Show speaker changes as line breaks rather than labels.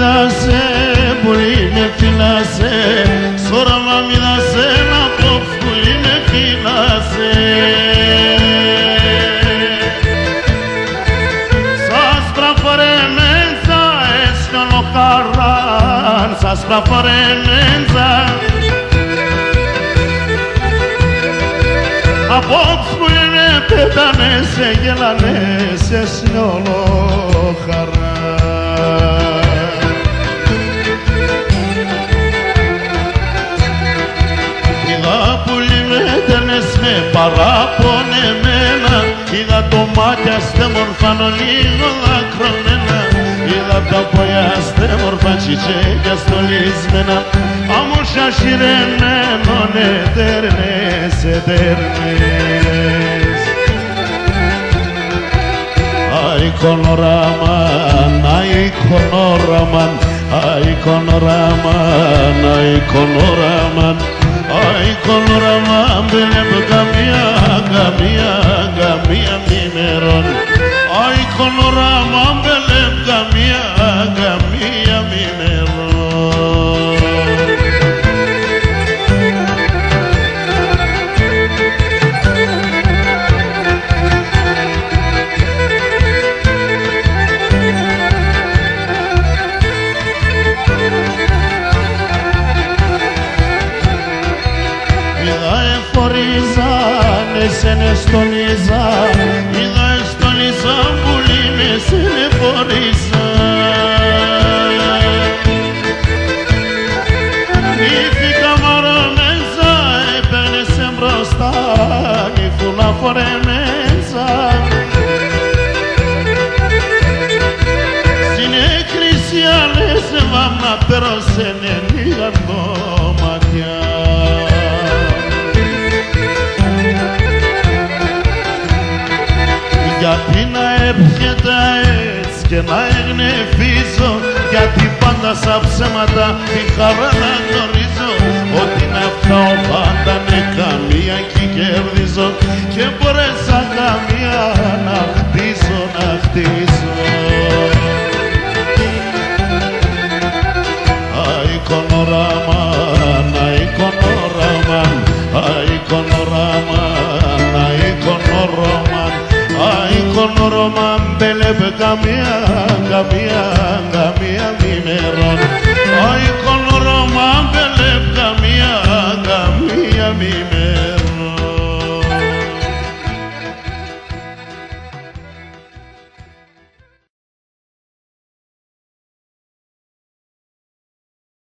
φυλάσαι, πουλί με φυλάσαι, σώραμα μοιράσαι, να πω πουλί με φυλάσαι. Σας πραφορεμένza, έσχαλο χαράν, σας πραφορεμένza. Απόψ που είναι πέτανε, σε γελάνε, σε σιόλο χαρά. Είδα που λιμέτανες με παραπονεμένα, είδα το μάτια στέμορφαν λίγο δακρυμένα, είδα τα πόια στέμορφα τσιτσέκια στολισμένα, άμμο σασιρεμένον ετέρνες, ετέρνες. Αικονόραμαν, αικονόραμαν, αικονόραμαν, αικονόραμαν, αικονόραμαν, μπελεμ καμία, καμία, καμία μημερών. Αικονόραμαν, μπελεμ καμία, καμία μημερών. Εσένε στολίζαν, είδα στολίζαν πουλί με εσένε φορίζαν. Νύφικα μαρομέζα, έπαιρνες εμπροστά, νύφουλα φορεμέζα. Στην εκκλησία λες βάμνα πέρωσενε λίγα δωμάτια. Γιατί να έρχεται έτσι και να εγνευίζω, γιατί πάντα σαν ψέματα τη χαρά να γνωρίζω, ότι να φάω πάντα με καμία κι κερδίζω και μπορέσα καμία να χτίσω, να χτίσω. Αικονόραμαν, αικονόραμαν, αικονόραμαν, αικονόραμαν, αικονόραμαν, μπελεπ καμία, καμία, καμία μημερών.